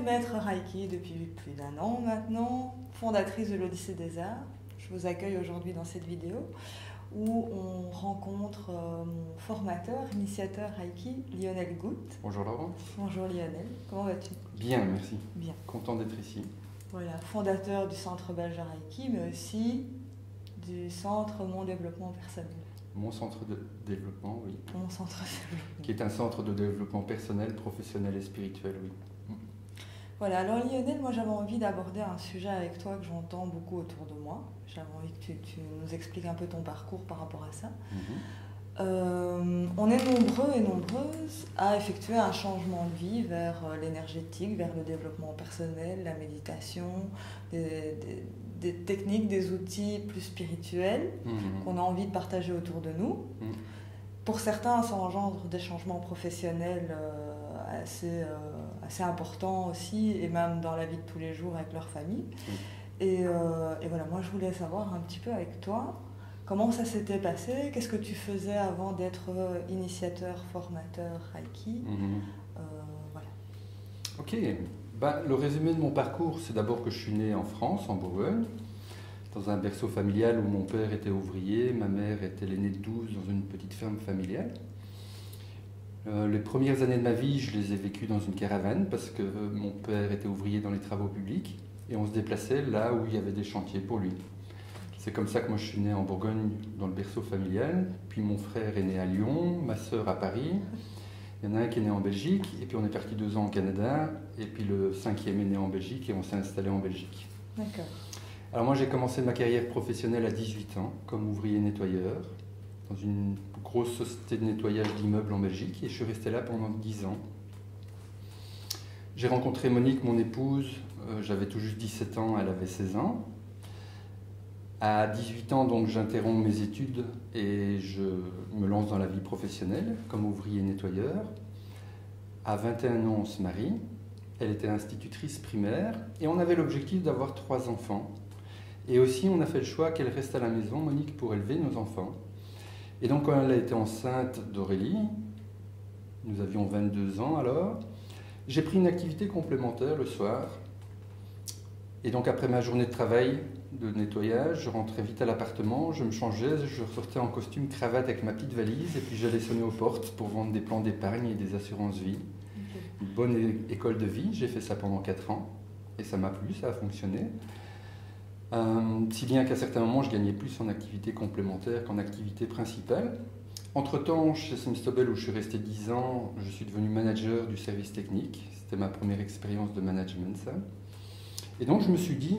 maître Reiki depuis plus d'1 an maintenant, fondatrice de l'Odyssée des Arts. Je vous accueille aujourd'hui dans cette vidéo où on rencontre mon formateur, initiateur Reiki, Lionel Goutte. Bonjour Laurent. Bonjour Lionel, comment vas-tu? Bien, merci. Bien. Content d'être ici. Voilà, fondateur du Centre belge Reiki, mais aussi du Centre Mon Développement Personnel. Mon centre de développement, oui. Mon centre de développement. Qui est un centre de développement personnel, professionnel et spirituel, oui. Voilà, alors Lionel, moi j'avais envie d'aborder un sujet avec toi que j'entends beaucoup autour de moi. J'avais envie que tu nous expliques un peu ton parcours par rapport à ça. On est nombreux et nombreuses à effectuer un changement de vie vers l'énergétique, vers le développement personnel, la méditation, des techniques, des outils plus spirituels qu'on a envie de partager autour de nous. Pour certains, ça engendre des changements professionnels assez importants aussi, et même dans la vie de tous les jours avec leur famille. Et voilà, moi je voulais savoir un petit peu avec toi, comment ça s'était passé? Qu'est-ce que tu faisais avant d'être initiateur, formateur Reiki? Voilà. Ok, le résumé de mon parcours, c'est d'abord que je suis né en France, en Bourgogne, dans un berceau familial où mon père était ouvrier, ma mère était l'aînée de 12 dans une petite ferme familiale. Les premières années de ma vie, je les ai vécues dans une caravane parce que mon père était ouvrier dans les travaux publics et on se déplaçait là où il y avait des chantiers pour lui. C'est comme ça que moi je suis né en Bourgogne dans le berceau familial, puis mon frère est né à Lyon, ma sœur à Paris, il y en a un qui est né en Belgique, et puis on est parti 2 ans au Canada, et puis le 5e est né en Belgique et on s'est installé en Belgique. D'accord. Alors moi j'ai commencé ma carrière professionnelle à 18 ans comme ouvrier nettoyeur dans une grosse société de nettoyage d'immeubles en Belgique, et je suis resté là pendant 10 ans. J'ai rencontré Monique, mon épouse, j'avais tout juste 17 ans, elle avait 16 ans. À 18 ans, donc, j'interromps mes études et je me lance dans la vie professionnelle comme ouvrier nettoyeur. À 21 ans, on se marie. Elle était institutrice primaire et on avait l'objectif d'avoir 3 enfants. Et aussi, on a fait le choix qu'elle reste à la maison, Monique, pour élever nos enfants. Et donc, quand elle a été enceinte d'Aurélie, nous avions 22 ans alors, j'ai pris une activité complémentaire le soir. Et donc, après ma journée de travail, de nettoyage, je rentrais vite à l'appartement, je me changeais, je ressortais en costume cravate avec ma petite valise et puis j'allais sonner aux portes pour vendre des plans d'épargne et des assurances vie. Une bonne école de vie, j'ai fait ça pendant 4 ans et ça m'a plu, ça a fonctionné. Si bien qu'à certains moments, je gagnais plus en activité complémentaire qu'en activité principale. Entre-temps, chez Semstobel, où je suis resté 10 ans, je suis devenu manager du service technique. C'était ma première expérience de management, ça. Et donc, je me suis dit,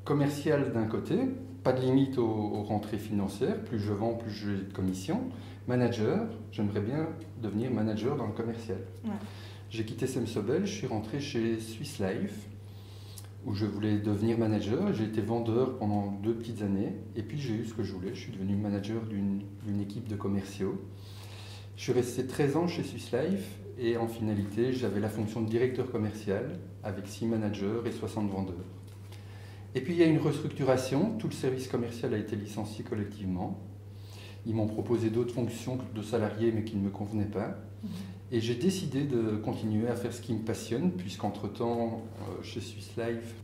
commercial d'un côté, pas de limite aux rentrées financières, plus je vends, plus j'ai de commissions. Manager, j'aimerais bien devenir manager dans le commercial. Ouais. J'ai quitté Semstobel, je suis rentré chez Swiss Life, où je voulais devenir manager. J'ai été vendeur pendant 2 petites années, et puis j'ai eu ce que je voulais. Je suis devenu manager d'une équipe de commerciaux. Je suis resté 13 ans chez Swiss Life, et en finalité, j'avais la fonction de directeur commercial, avec 6 managers et 60 vendeurs. Et puis il y a une restructuration, tout le service commercial a été licencié collectivement. Ils m'ont proposé d'autres fonctions de salarié, mais qui ne me convenaient pas. Et j'ai décidé de continuer à faire ce qui me passionne, puisqu'entre-temps, chez Swiss Life,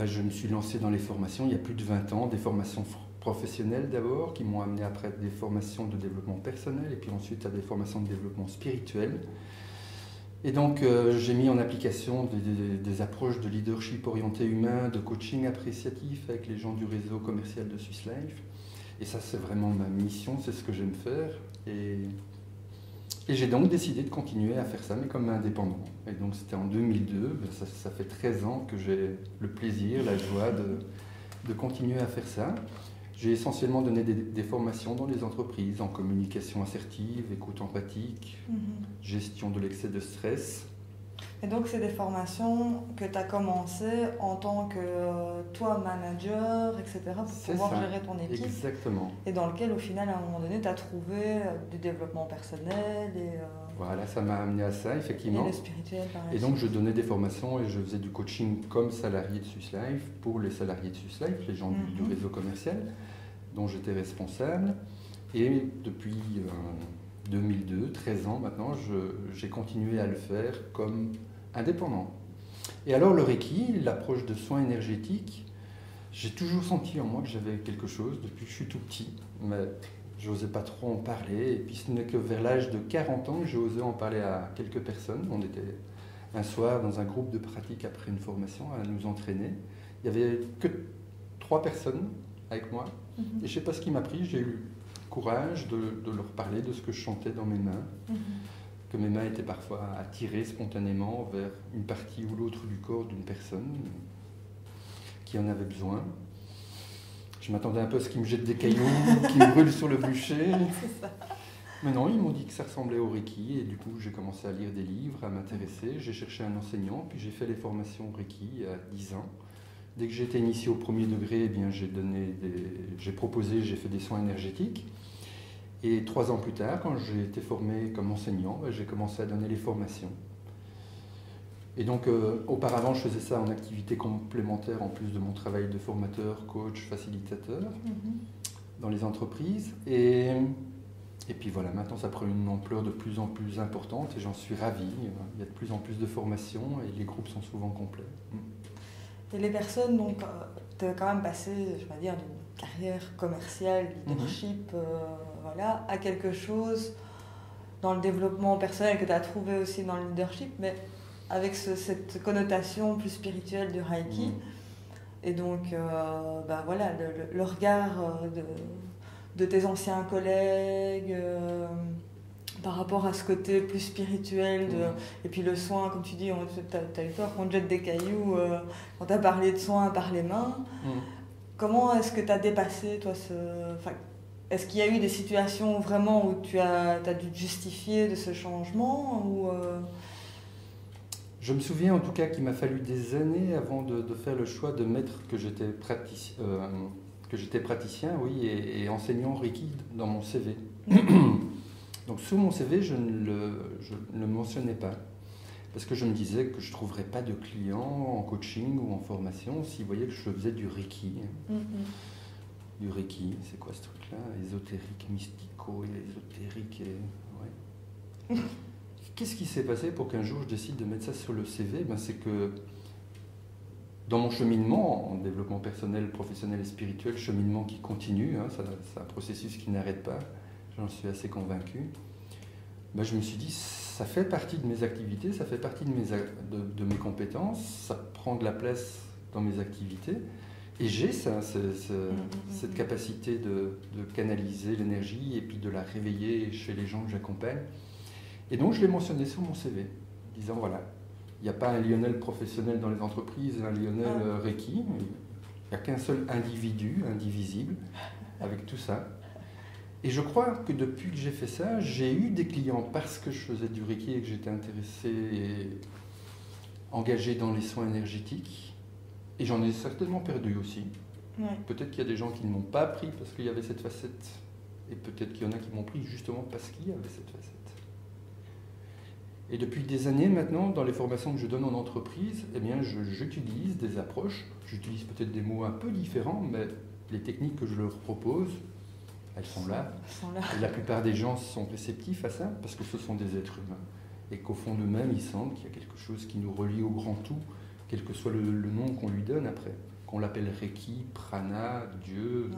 je me suis lancé dans les formations il y a plus de 20 ans, des formations professionnelles d'abord, qui m'ont amené après des formations de développement personnel, et puis ensuite à des formations de développement spirituel. Et donc j'ai mis en application des approches de leadership orienté humain, de coaching appréciatif avec les gens du réseau commercial de Swiss Life. Et ça, c'est vraiment ma mission, c'est ce que j'aime faire. Et j'ai donc décidé de continuer à faire ça, mais comme indépendant. Et donc c'était en 2002, ça fait 13 ans que j'ai le plaisir, la joie de continuer à faire ça. J'ai essentiellement donné des formations dans les entreprises, en communication assertive, écoute empathique, gestion de l'excès de stress. Et donc, c'est des formations que tu as commencées en tant que toi, manager, etc., pour pouvoir gérer ton équipe. Exactement. Et dans lequel, au final, à un moment donné, tu as trouvé du développement personnel. Voilà, ça m'a amené à ça, effectivement. Et le spirituel, par exemple. Et donc, je donnais des formations et je faisais du coaching comme salarié de Swiss Life pour les salariés de Swiss Life, les gens du réseau commercial, dont j'étais responsable. Et depuis 2002, 13 ans maintenant, j'ai continué à le faire comme indépendant. Et alors le Reiki, l'approche de soins énergétiques, j'ai toujours senti en moi que j'avais quelque chose depuis que je suis tout petit, mais je n'osais pas trop en parler. Et puis ce n'est que vers l'âge de 40 ans que j'ai osé en parler à quelques personnes. On était un soir dans un groupe de pratique après une formation à nous entraîner. Il n'y avait que 3 personnes avec moi. Et je ne sais pas ce qui m'a pris, j'ai eu le courage de leur parler de ce que je chantais dans mes mains. Que mes mains étaient parfois attirées spontanément vers une partie ou l'autre du corps d'une personne qui en avait besoin. Je m'attendais un peu à ce qu'ils me jettent des cailloux, qu'ils me brûlent sur le bûcher. Mais non, ils m'ont dit que ça ressemblait au Reiki et du coup j'ai commencé à lire des livres, à m'intéresser. J'ai cherché un enseignant, puis j'ai fait les formations Reiki à 10 ans. Dès que j'ai été initié au premier degré, eh bien, j'ai proposé, j'ai fait des soins énergétiques. Et 3 ans plus tard, quand j'ai été formé comme enseignant, j'ai commencé à donner les formations. Et donc, auparavant, je faisais ça en activité complémentaire, en plus de mon travail de formateur, coach, facilitateur, dans les entreprises. Et puis voilà, maintenant, ça prend une ampleur de plus en plus importante et j'en suis ravi. Il y a de plus en plus de formations et les groupes sont souvent complets. Et les personnes, donc, tu as quand même passé, je vais dire, d'une carrière commerciale, leadership, voilà, à quelque chose dans le développement personnel que tu as trouvé aussi dans le leadership, mais avec cette connotation plus spirituelle du Reiki. Et donc, voilà, le regard de tes anciens collègues par rapport à ce côté plus spirituel. Et puis le soin, comme tu dis, tu as eu peur qu'on te jette des cailloux quand tu as parlé de soins par les mains. Comment est-ce que tu as dépassé, toi, est-ce qu'il y a eu des situations vraiment où tu as dû te justifier de ce changement ou Je me souviens en tout cas qu'il m'a fallu des années avant de faire le choix de mettre que j'étais praticien, oui, et enseignant Reiki dans mon CV. Donc sur mon CV, je ne le mentionnais pas, parce que je me disais que je ne trouverais pas de clients en coaching ou en formation s'ils voyaient que je faisais du Reiki. Du Reiki, c'est quoi ce truc-là? Ésotérique, mystico, ésotérique et... Ouais. Qu'est-ce qui s'est passé pour qu'un jour je décide de mettre ça sur le CV? C'est que dans mon cheminement en développement personnel, professionnel et spirituel, cheminement qui continue, c'est un processus qui n'arrête pas, j'en suis assez convaincu, je me suis dit, ça fait partie de mes activités, ça fait partie de mes compétences, ça prend de la place dans mes activités, et j'ai cette capacité de canaliser l'énergie et puis de la réveiller chez les gens que j'accompagne. Et donc je l'ai mentionné sur mon CV, disant voilà, il n'y a pas un Lionel professionnel dans les entreprises, un Lionel Reiki, il n'y a qu'un seul individu, indivisible, avec tout ça. Et je crois que depuis que j'ai fait ça, j'ai eu des clients parce que je faisais du Reiki et que j'étais intéressé et engagé dans les soins énergétiques. Et j'en ai certainement perdu aussi. Peut-être qu'il y a des gens qui ne m'ont pas pris parce qu'il y avait cette facette. Et peut-être qu'il y en a qui m'ont pris justement parce qu'il y avait cette facette. Et depuis des années maintenant, dans les formations que je donne en entreprise, j'utilise des approches, j'utilise peut-être des mots un peu différents, mais les techniques que je leur propose, elles sont là. Et la plupart des gens sont réceptifs à ça, parce que ce sont des êtres humains. Et qu'au fond d'eux-mêmes, ils sentent qu'il y a quelque chose qui nous relie au grand tout, quel que soit le nom qu'on lui donne après. Qu'on l'appelle Reiki, Prana, Dieu,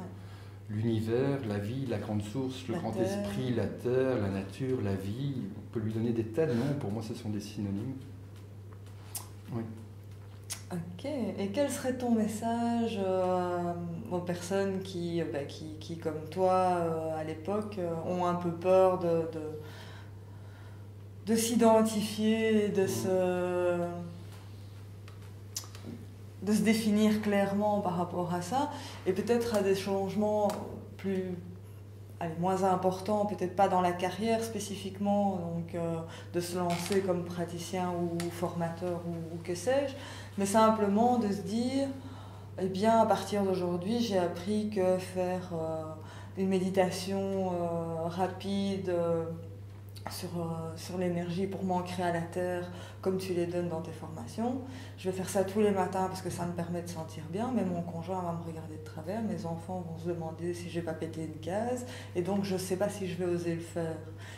l'univers, la vie, la grande source, le grand esprit, la terre, la nature, la vie. On peut lui donner des tas de noms, pour moi ce sont des synonymes. Oui. Ok, et quel serait ton message aux personnes qui, comme toi, à l'époque, ont un peu peur de s'identifier, de se définir clairement par rapport à ça, et peut-être à des changements moins importants, peut-être pas dans la carrière spécifiquement, donc de se lancer comme praticien ou formateur ou que sais-je, mais simplement de se dire, eh bien à partir d'aujourd'hui j'ai appris que faire une méditation rapide sur l'énergie pour m'ancrer à la terre, comme tu les donnes dans tes formations. Je vais faire ça tous les matins parce que ça me permet de sentir bien, mais mon conjoint va me regarder de travers, mes enfants vont se demander si je vais pas péter une case, et donc je ne sais pas si je vais oser le faire.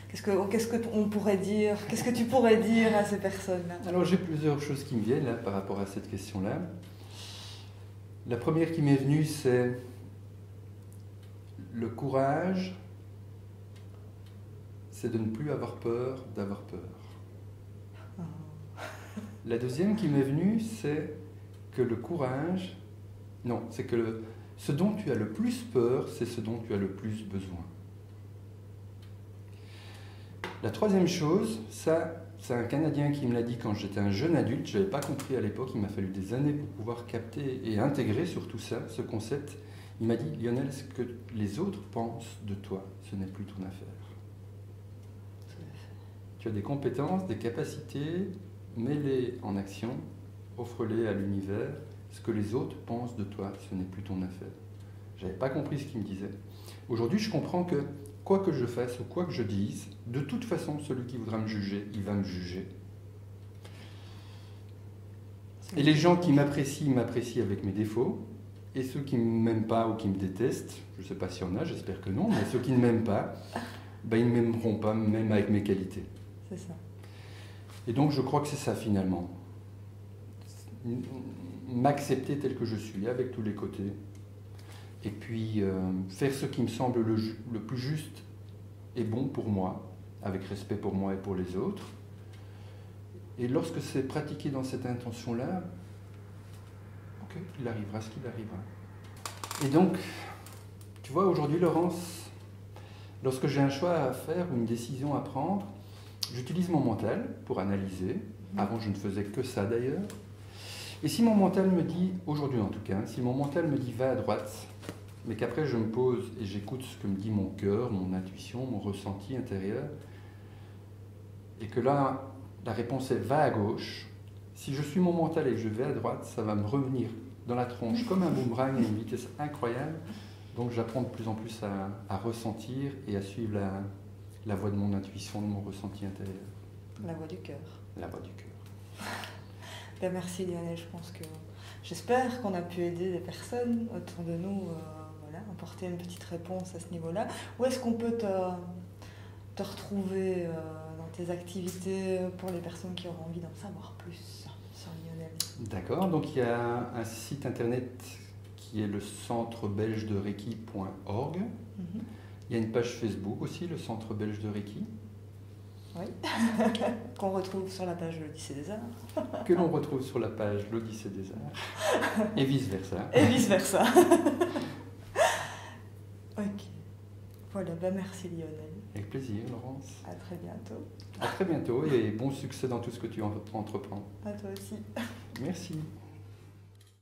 Qu'est-ce que on pourrait dire, qu'est-ce que tu pourrais dire à ces personnes-là? Alors j'ai plusieurs choses qui me viennent là, par rapport à cette question-là. La première qui m'est venue, c'est le courage, c'est de ne plus avoir peur d'avoir peur. Oh. La deuxième qui m'est venue, c'est que le courage, non, c'est que ce dont tu as le plus peur, c'est ce dont tu as le plus besoin. La troisième chose, ça, c'est un Canadien qui me l'a dit quand j'étais un jeune adulte, je n'avais pas compris à l'époque, il m'a fallu des années pour pouvoir capter et intégrer sur tout ça, ce concept. Il m'a dit, Lionel, ce que les autres pensent de toi, ce n'est plus ton affaire. Tu as des compétences, des capacités, mets-les en action, offre-les à l'univers. Ce que les autres pensent de toi, ce n'est plus ton affaire. Je n'avais pas compris ce qu'il me disait. Aujourd'hui, je comprends que quoi que je fasse ou quoi que je dise, de toute façon, celui qui voudra me juger, il va me juger. Et les gens qui m'apprécient, m'apprécient avec mes défauts. Et ceux qui ne m'aiment pas ou qui me détestent, je ne sais pas s'il y en a, j'espère que non, mais ceux qui ne m'aiment pas, ben, ils ne m'aimeront pas, même avec mes qualités. C'est ça. Et donc je crois que c'est ça finalement. M'accepter tel que je suis, avec tous les côtés. Et puis faire ce qui me semble le plus juste et bon pour moi, avec respect pour moi et pour les autres. Et lorsque c'est pratiqué dans cette intention-là, ok, il arrivera ce qu'il arrivera. Et donc, tu vois, aujourd'hui, Laurence, lorsque j'ai un choix à faire ou une décision à prendre, j'utilise mon mental pour analyser. Avant, je ne faisais que ça d'ailleurs. Et si mon mental me dit, aujourd'hui en tout cas, si mon mental me dit va à droite, mais qu'après je me pose et j'écoute ce que me dit mon cœur, mon intuition, mon ressenti intérieur, et que là, la réponse est va à gauche, si je suis mon mental et que je vais à droite, ça va me revenir dans la tronche comme un boomerang à une vitesse incroyable. Donc j'apprends de plus en plus à ressentir et à suivre la voie de mon intuition, de mon ressenti intérieur. La voix du cœur. La voie du cœur. Ben, merci Lionel, j'espère qu'on a pu aider des personnes autour de nous, apporter une petite réponse à ce niveau-là. Où est-ce qu'on peut te retrouver dans tes activités pour les personnes qui auront envie d'en savoir plus sur Lionel? D'accord, donc il y a un site internet qui est le centre belge de Reiki.org. Il y a une page Facebook aussi, le centre belge de Reiki. Oui, qu'on retrouve sur la page l'Odyssée des Arts. Que l'on retrouve sur la page l'Odyssée des Arts. Et vice-versa. Et vice-versa. Ok. Voilà, ben merci Lionel. Avec plaisir, Laurence. À très bientôt. À très bientôt et bon succès dans tout ce que tu entreprends. À toi aussi. Merci.